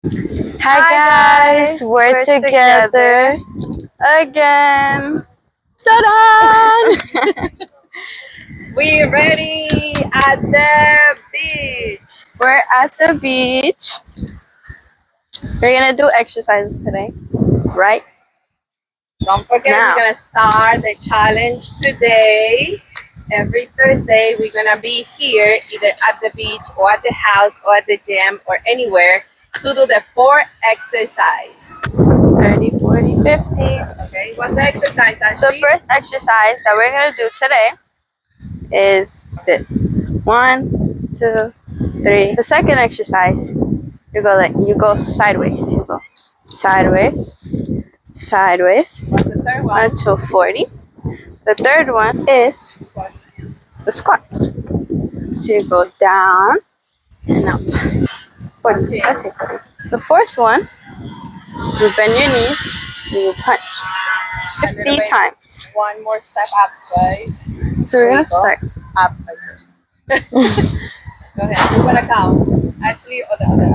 Hi guys, we're together again. Ta-da! We ready at the beach. We're at the beach. We're gonna do exercises today, right? Don't forget, we're gonna start the challenge today. Every Thursday, we're gonna be here either at the beach or at the house or at the gym or anywhere to do the 4 exercise. 30, 40, 50. Okay, what's the exercise, Ashley? The first exercise that we're gonna do today is this. 1, 2, 3. The second exercise, you go sideways. You go sideways, sideways. What's the third one? Until 40. The third one is the squats. So you go down and up. 40. Let's say 40. The fourth one, you bend your knees and you punch 50 times. One more step up, guys. So we're gonna start up. Go ahead. Who's gonna count? Ashley or the other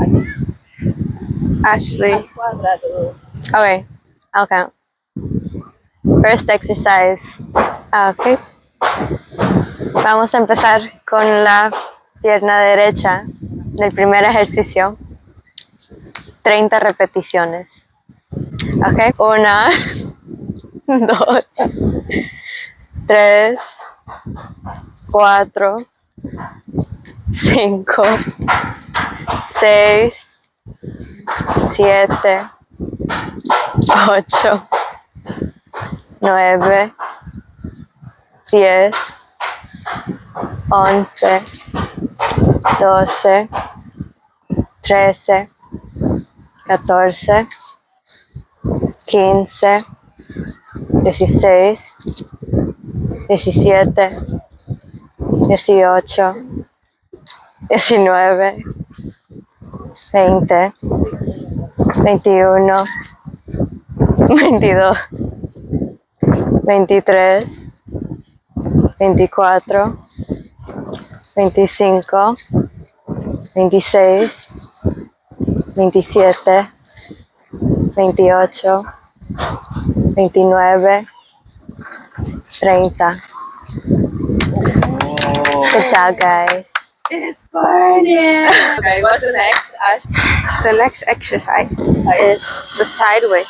Ashley? Ashley. Okay, I'll count. First exercise. Okay. Vamos a empezar con la pierna derecha del primer ejercicio. 30 repeticiones. Ok. 1, 2, 3, 4, 5, 6, 7, 8, 9, 10, 11, 12, 13, 14, 15, 16, 17, 18, 19, 20, 21, 22, 23, 24, 25, 26, 27, 28, 29, 30. Good job, guys. It's burning. Okay, what's the next, Ash? The next exercise is the sideways.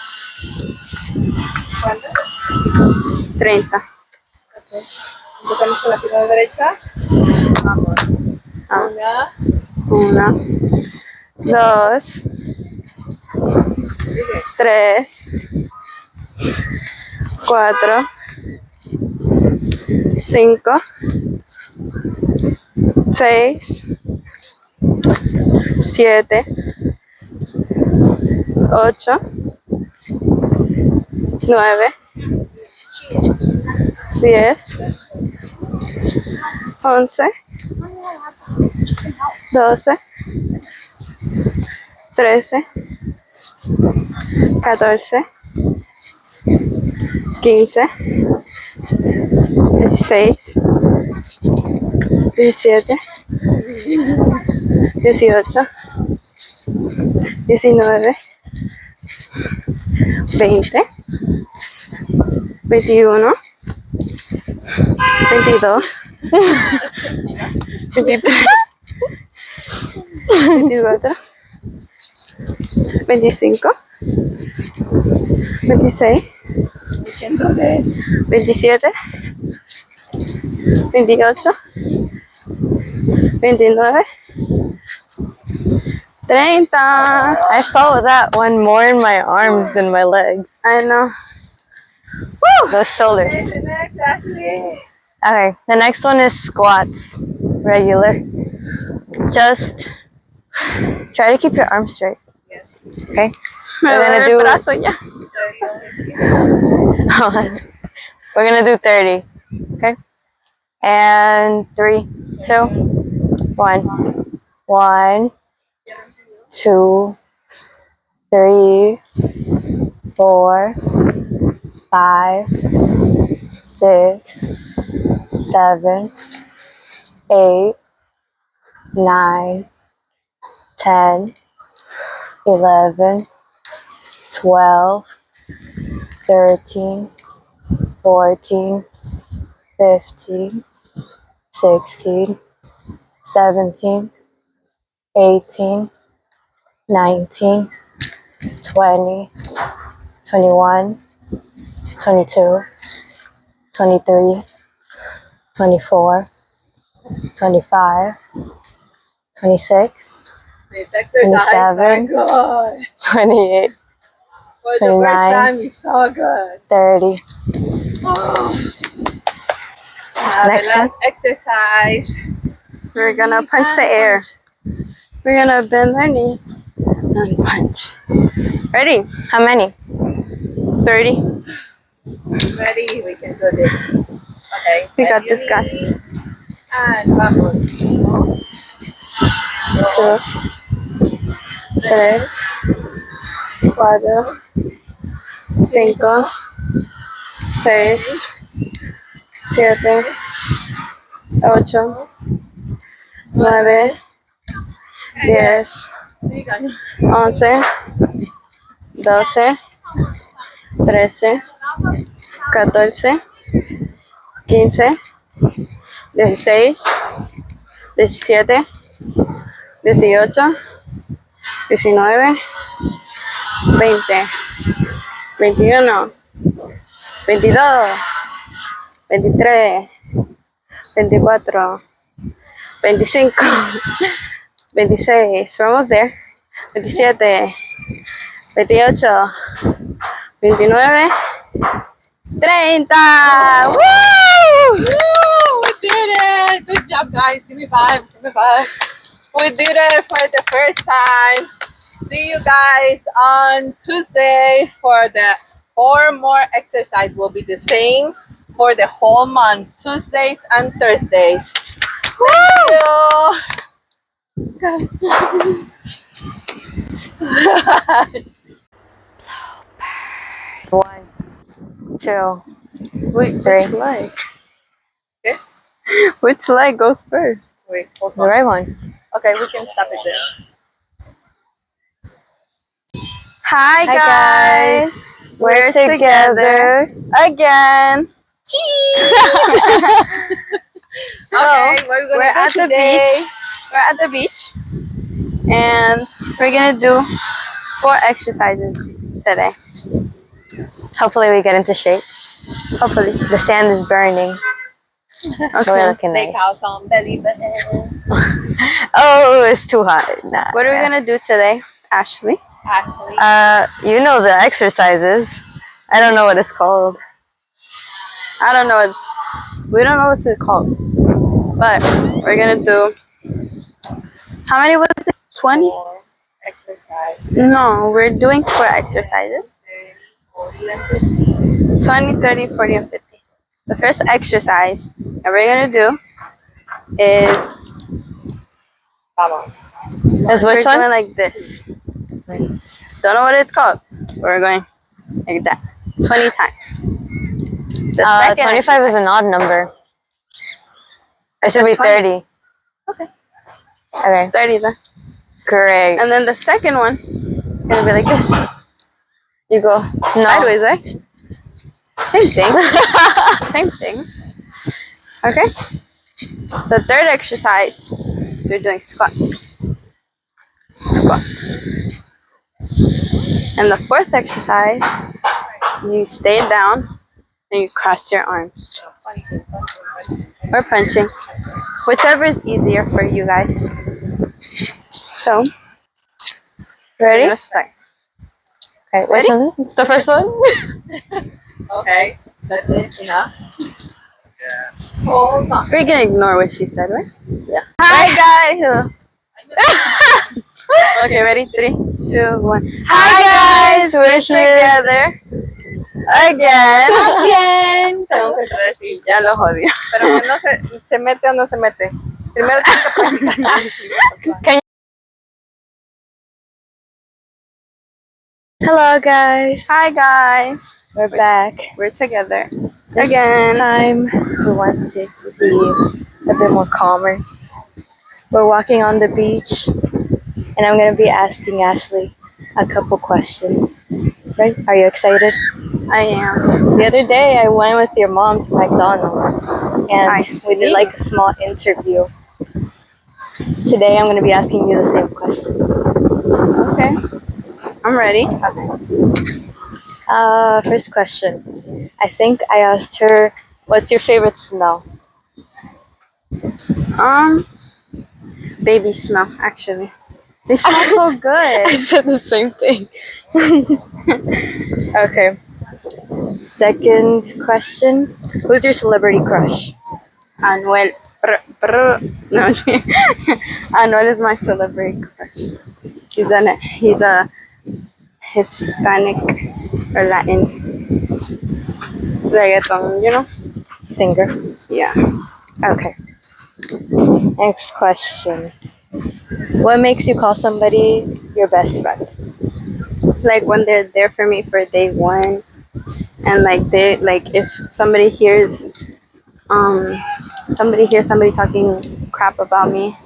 30. Okay. Empezamos con la pierna derecha. Vamos. Una, dos, 3, 4, 5, 6, 7, 8, 9, 10, 11, 12, 13, 14, 15, 16, 17, 18, 19, 20, 21, 22, 23, 24, 25, 26, 27, 28, 29, 30. I felt that one more in my arms than my legs. I know. Woo! Those shoulders. Ashley. Okay, the next one is squats. Regular. Just try to keep your arms straight. Yes. Okay? Me We're duele gonna el do brazo ya. we're gonna do 30. Okay? And 3, 2, 1. 1, 2, 3, 4, 5, 6, 7, 8, 9, 10, 11, 12, 13, 14, 15, 16, 17, 18, 19, 20, 21, 22, 23, 24, 25, 26, This exercise are 27, good. 28, For the 29. first time, it's so good. 30. Oh. Now Next the last exercise. We're gonna Knees punch the and air. punch. We're gonna bend our knees and punch. Ready? How many? 30. Ready? We can do this. Okay. We got bend your this, guys. knees. And vamos. 2, 3, 4, 5, 6, 7, 8, 9, 10, Sigan. 11, 12, 13, 14, 15, 16, 17, 18, 19, 20, 21, 22, 23, 24, 25, 26, vamos there, 27, 28, 29, 30. Woo! Woo! We did it! Good job, guys. Give me five. Give me five. We did it for the first time. See you guys on Tuesday for the 4 more exercise. Will be the same for the whole month, Tuesdays and Thursdays. Thank you. 1, 2, Wait, 3. which leg? Okay. Which leg goes first? Wait, hold The on. right one. Okay, we can stop it there. Hi, Hi, guys. guys. We're together again. Okay, what are we We're gonna at do the today? beach. We're at the beach, and we're gonna do 4 exercises today. Hopefully we get into shape. Hopefully. The sand is burning. But we're looking nice. Steakhouse on belly button. Oh, it's too hot. Nah. What are we gonna do today, Ashley? Ashley. You know the exercises. I don't know what it's called. I don't know. We don't know what it's called, but we're gonna do. How many was it? 20? 4 exercise. No, we're doing 4 exercises. 40 and 50. 20, 30, 40, and 50. The first exercise that we're gonna do is Vamos. Is we're which going one? like this. Don't know what it's called. We're going like that 20 times. The second 25 is an odd number. It should said be 20. 30. Okay. Okay, 30 then. great. And then the second one is gonna be like this. You go sideways, right? Same thing. Same thing. Okay. The third exercise, we're doing squats. Squats. And the fourth exercise, you stay down and you cross your arms. Or punching. Whichever is easier for you guys. So, Ready? we're gonna start. Okay, which Ready? one? It's the first one? Okay, that's it. Enough. Hold on. We're gonna ignore what she said, right? Yeah. Hi guys! Okay, ready? 3, 2, 1. Hi, guys! We're here together again. Bien. Tengo que entrar así. Ya lo jodió. Pero que no se mete o no se mete. Primero tengo que practicar. Hello, guys. Hi guys. We're back. We're together This again. time, we wanted to be a bit more calmer. We're walking on the beach, and I'm gonna be asking Ashley a couple questions. Right? Are you excited? I am. The other day, I went with your mom to McDonald's, I and we did see. like a small interview. Today, I'm going to be asking you the same questions. Okay. I'm ready. First question. I think I asked her, "What's your favorite smell?" Baby smell, actually. They smell so I good. said the same thing. Okay. Second question. Who's your celebrity crush? Anuel. No, Anuel is my celebrity crush. He's a Hispanic or Latin reggaeton, you know? Singer. Yeah. Okay. Next question. What makes you call somebody your best friend? Like when they're there for me for day one, and like they like if um somebody talking crap about me.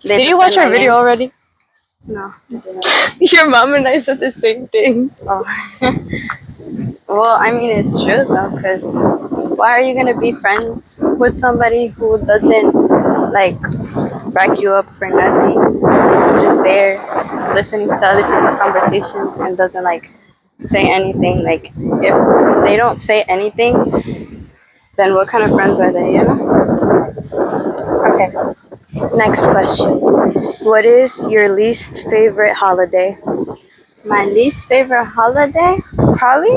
Did you watch our video already? No, I didn't. Your mom and I said the same things. Oh. Well, I mean, it's true though, because why are you gonna be friends with somebody who doesn't like back you up for nothing? Who's just there listening to other people's conversations and doesn't like say anything. Like if they don't say anything, then what kind of friends are they? You know? Okay. Next question. What is your least favorite holiday? My least favorite holiday, probably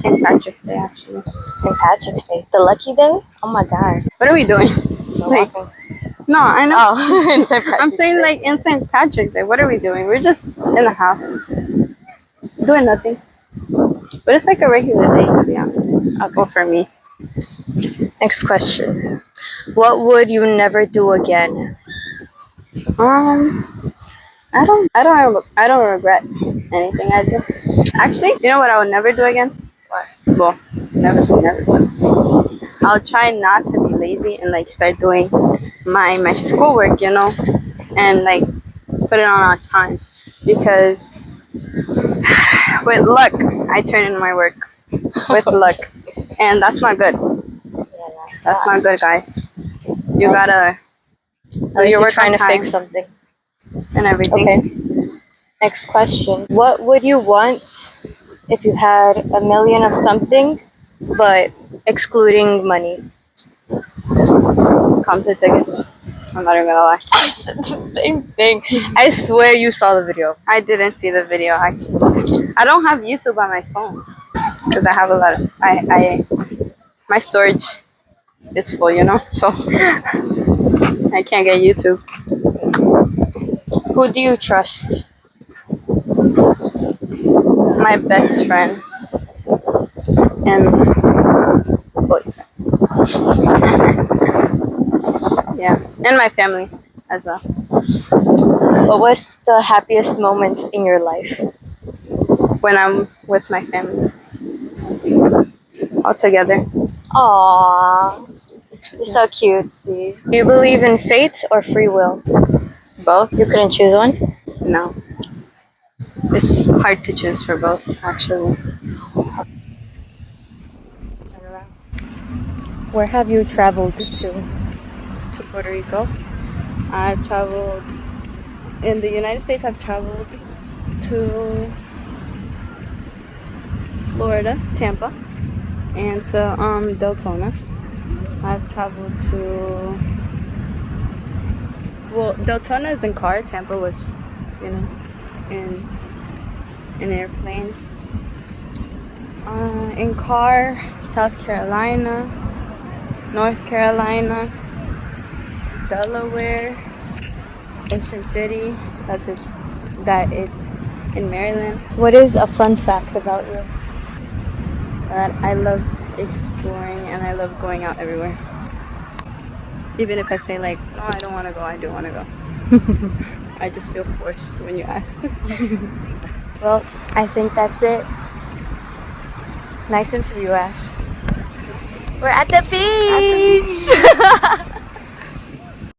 St. Patrick's Day. Actually, St. Patrick's Day. The lucky day? Oh my god. what are we doing? No Like, walking. no, I know. Oh, in St. Patrick's I'm saying Day. like in St. Patrick's Day. What are we doing? We're just in the house doing nothing. But it's like a regular day, to be honest. Okay. Well, for me, Next question. What would you never do again? I don't regret anything I do. Actually, you know what I would never do again? What? Well, never say never. But I'll try not to be lazy and like start doing my schoolwork, you know, and like put it on time because with luck I turn in my work with luck, and that's not good. That's not good, guys. You gotta At least your you're work trying on to fix time something. and everything. Okay. Next question. What would you want if you had $1 million of something, but excluding money? Concert tickets. I'm not even gonna lie. I said the same thing. I swear you saw the video. I didn't see the video actually. I don't have YouTube on my phone because I have a lot of my storage is full, you know, so I can't get YouTube. Who do you trust? My best friend and boyfriend. Yeah, and my family as well. What was the happiest moment in your life? When I'm with my family all together. Aww. You're so cutesy. Do you believe in fate or free will? Both? You couldn't choose one? No. It's hard to choose for both, actually. Where have you traveled to? To Puerto Rico? I've traveled in the United States. I've traveled to Florida, Tampa, and to Deltona. I've traveled to Deltona is in car. Tampa was, you know, in an airplane. In car, South Carolina, North Carolina, Delaware, Ocean City. That it's in Maryland. What is a fun fact about you? That I love exploring and I love going out everywhere. Even if I say like, no, I don't want to go, I do want to go. I just feel forced when you ask. Well, I think that's it. Nice interview, Ash. We're at the beach!